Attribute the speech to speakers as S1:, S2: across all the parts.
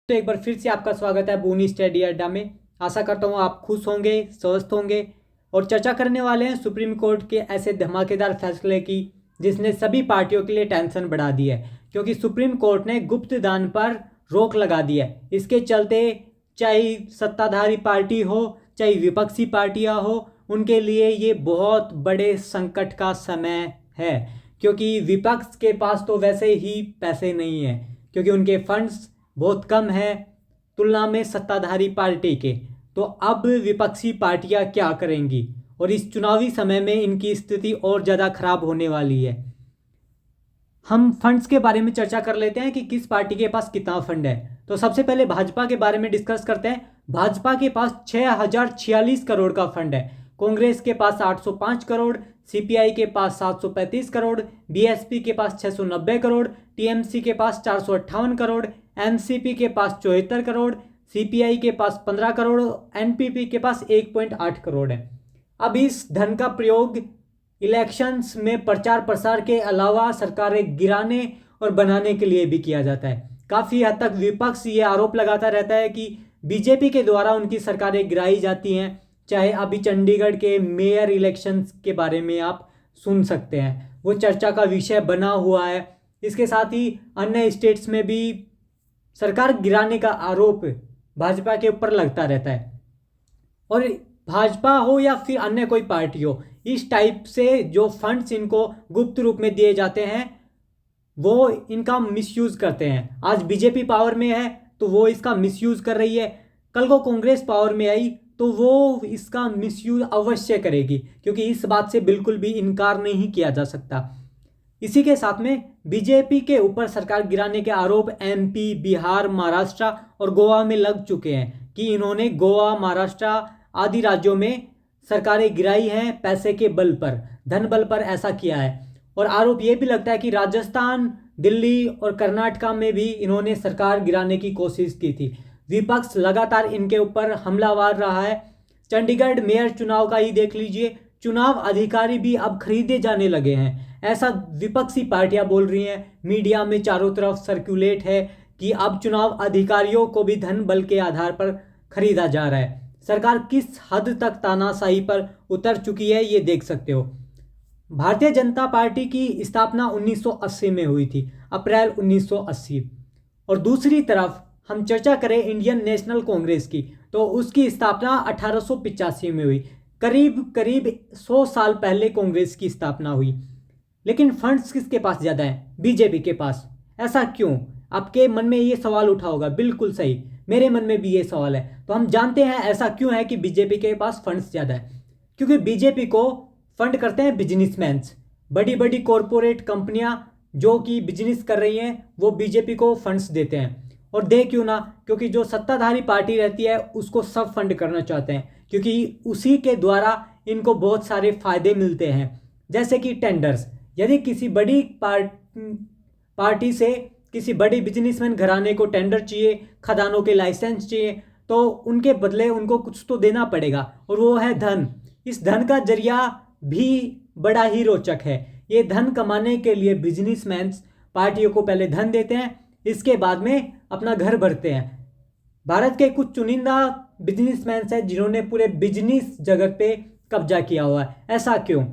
S1: तो एक बार फिर से आपका स्वागत है बूनी स्टडी अड्डा में। आशा करता हूँ आप खुश होंगे, स्वस्थ होंगे। और चर्चा करने वाले हैं सुप्रीम कोर्ट के ऐसे धमाकेदार फैसले की जिसने सभी पार्टियों के लिए टेंशन बढ़ा दी है, क्योंकि सुप्रीम कोर्ट ने गुप्त दान पर रोक लगा दी है। इसके चलते चाहे सत्ताधारी पार्टी हो चाहे विपक्षी पार्टियां हो, उनके लिए ये बहुत बड़े संकट का समय है, क्योंकि विपक्ष के पास तो वैसे ही पैसे नहीं है, क्योंकि उनके फंड्स बहुत कम है तुलना में सत्ताधारी पार्टी के। तो अब विपक्षी पार्टियां क्या करेंगी और इस चुनावी समय में इनकी स्थिति और ज़्यादा खराब होने वाली है। हम फंड्स के बारे में चर्चा कर लेते हैं कि किस पार्टी के पास कितना फंड है। तो सबसे पहले भाजपा के बारे में डिस्कस करते हैं। भाजपा के पास 6046 करोड़ का फंड है। कांग्रेस के पास 805 करोड़, सीपीआई के पास 735 करोड़, बीएसपी के पास 690 करोड़, टीएमसी के पास 458 करोड़, एनसीपी के पास 74 करोड़, सीपीआई के पास 15 करोड़, एनपीपी के पास 1.8 करोड़ है। अब इस धन का प्रयोग इलेक्शंस में प्रचार प्रसार के अलावा सरकारें गिराने और बनाने के लिए भी किया जाता है। काफ़ी हद तक विपक्ष ये आरोप लगाता रहता है कि बीजेपी के द्वारा उनकी सरकारें गिराई जाती हैं। चाहे अभी चंडीगढ़ के मेयर इलेक्शंस के बारे में आप सुन सकते हैं, वो चर्चा का विषय बना हुआ है। इसके साथ ही अन्य स्टेट्स में भी सरकार गिराने का आरोप भाजपा के ऊपर लगता रहता है। और भाजपा हो या फिर अन्य कोई पार्टी हो, इस टाइप से जो फंड्स इनको गुप्त रूप में दिए जाते हैं वो इनका मिसयूज करते हैं। आज बीजेपी पावर में है तो वो इसका मिसयूज कर रही है, कल को कांग्रेस पावर में आई तो वो इसका मिसयूज अवश्य करेगी, क्योंकि इस बात से बिल्कुल भी इनकार नहीं किया जा सकता। इसी के साथ में बीजेपी के ऊपर सरकार गिराने के आरोप एमपी, बिहार, महाराष्ट्र और गोवा में लग चुके हैं कि इन्होंने गोवा, महाराष्ट्र आदि राज्यों में सरकारें गिराई हैं पैसे के बल पर, धन बल पर ऐसा किया है। और आरोप ये भी लगता है कि राजस्थान, दिल्ली और कर्नाटका में भी इन्होंने सरकार गिराने की कोशिश की थी। विपक्ष लगातार इनके ऊपर हमलावर रहा है। चंडीगढ़ मेयर चुनाव का ही देख लीजिए, चुनाव अधिकारी भी अब खरीदे जाने लगे हैं, ऐसा विपक्षी पार्टियां बोल रही हैं। मीडिया में चारों तरफ सर्कुलेट है कि अब चुनाव अधिकारियों को भी धन बल के आधार पर खरीदा जा रहा है। सरकार किस हद तक तानाशाही पर उतर चुकी है ये देख सकते हो। भारतीय जनता पार्टी की स्थापना 1980 में हुई थी, अप्रैल 1980। और दूसरी तरफ हम चर्चा करें इंडियन नेशनल कांग्रेस की, तो उसकी स्थापना 1885 में हुई। करीब करीब 100 साल पहले कांग्रेस की स्थापना हुई। लेकिन फंड्स किसके पास ज़्यादा हैं? बीजेपी के पास। ऐसा क्यों? आपके मन में ये सवाल उठा होगा, बिल्कुल सही, मेरे मन में भी ये सवाल है। तो हम जानते हैं ऐसा क्यों है कि बीजेपी के पास फंड्स ज़्यादा है। क्योंकि बीजेपी को फंड करते हैं बिजनेसमैन्स, बड़ी बड़ी कॉरपोरेट कंपनियां जो कि बिजनेस कर रही हैं वो बीजेपी को फंड्स देते हैं। और दे क्यों ना, क्योंकि जो सत्ताधारी पार्टी रहती है उसको सब फंड करना चाहते हैं, क्योंकि उसी के द्वारा इनको बहुत सारे फायदे मिलते हैं। जैसे कि टेंडर्स, यदि किसी बड़ी पार्टी से किसी बड़ी बिजनेसमैन घराने को टेंडर चाहिए, खदानों के लाइसेंस चाहिए, तो उनके बदले उनको कुछ तो देना पड़ेगा, और वो है धन। इस धन का जरिया भी बड़ा ही रोचक है। ये धन कमाने के लिए बिजनेसमैन पार्टियों को पहले धन देते हैं, इसके बाद में अपना घर भरते हैं। भारत के कुछ चुनिंदा बिजनेसमैन हैं जिन्होंने पूरे बिजनेस जगत पे कब्जा किया हुआ है। ऐसा क्यों,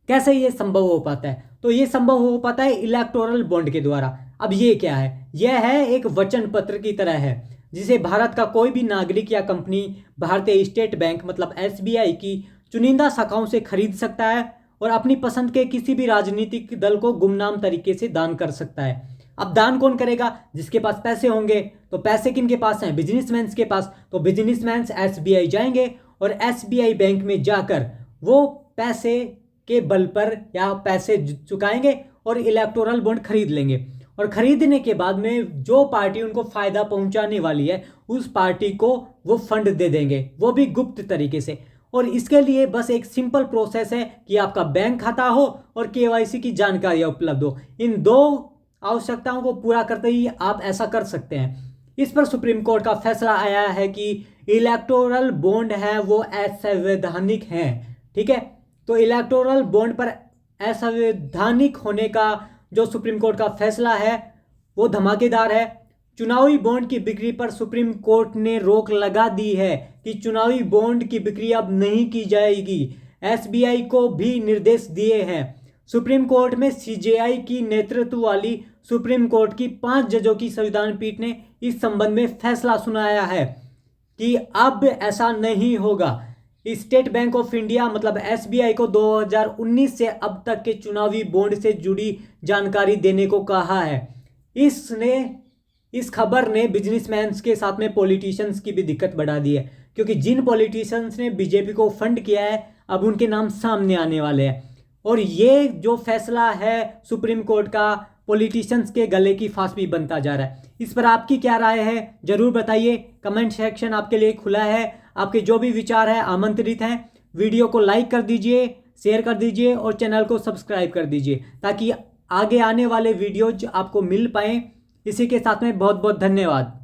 S1: कैसे ये संभव हो पाता है? तो ये संभव हो पाता है इलेक्टोरल बॉन्ड के द्वारा। अब ये क्या है? यह है एक वचन पत्र की तरह है, जिसे भारत का कोई भी नागरिक या कंपनी भारतीय स्टेट बैंक मतलब एसबीआई की चुनिंदा शाखाओं से खरीद सकता है और अपनी पसंद के किसी भी राजनीतिक दल को गुमनाम तरीके से दान कर सकता है। अब दान कौन करेगा? जिसके पास पैसे होंगे। तो पैसे किन के पास हैं? बिजनेसमैन के पास। तो बिजनेसमैन एसबीआई जाएंगे और एसबीआई बैंक में जाकर वो पैसे के बल पर या पैसे चुकाएंगे और इलेक्टोरल बॉन्ड खरीद लेंगे। और खरीदने के बाद में जो पार्टी उनको फायदा पहुंचाने वाली है उस पार्टी को वो फंड दे देंगे, वो भी गुप्त तरीके से। और इसके लिए बस एक सिंपल प्रोसेस है कि आपका बैंक खाता हो और केवाईसी की जानकारियां उपलब्ध हो। इन दो आवश्यकताओं को पूरा करते ही आप ऐसा कर सकते हैं। इस पर सुप्रीम कोर्ट का फैसला आया है कि इलेक्टोरल बॉन्ड है वो असंवैधानिक है। ठीक है, तो इलेक्टोरल बॉन्ड पर असंवैधानिक होने का जो सुप्रीम कोर्ट का फैसला है वो धमाकेदार है। चुनावी बॉन्ड की बिक्री पर सुप्रीम कोर्ट ने रोक लगा दी है कि चुनावी बॉन्ड की बिक्री अब नहीं की जाएगी। एसबीआई को भी निर्देश दिए हैं। सुप्रीम कोर्ट में सीजेआई की नेतृत्व वाली सुप्रीम कोर्ट की 5 जजों की संविधान पीठ ने इस संबंध में फैसला सुनाया है कि अब ऐसा नहीं होगा। स्टेट बैंक ऑफ इंडिया मतलब एसबीआई को 2019 से अब तक के चुनावी बॉन्ड से जुड़ी जानकारी देने को कहा है। इस खबर ने बिजनेसमैन के साथ में पॉलिटिशियंस की भी दिक्कत बढ़ा दी है, क्योंकि जिन पॉलिटिशियंस ने बीजेपी को फंड किया है अब उनके नाम सामने आने वाले हैं। और ये जो फैसला है सुप्रीम कोर्ट का पॉलिटिशियंस के गले की फांस भी बनता जा रहा है। इस पर आपकी क्या राय है जरूर बताइए। कमेंट सेक्शन आपके लिए खुला है। आपके जो भी विचार है आमंत्रित हैं। वीडियो को लाइक कर दीजिए, शेयर कर दीजिए और चैनल को सब्सक्राइब कर दीजिए ताकि आगे आने वाले वीडियोज आपको मिल पाए। इसी के साथ में बहुत बहुत धन्यवाद।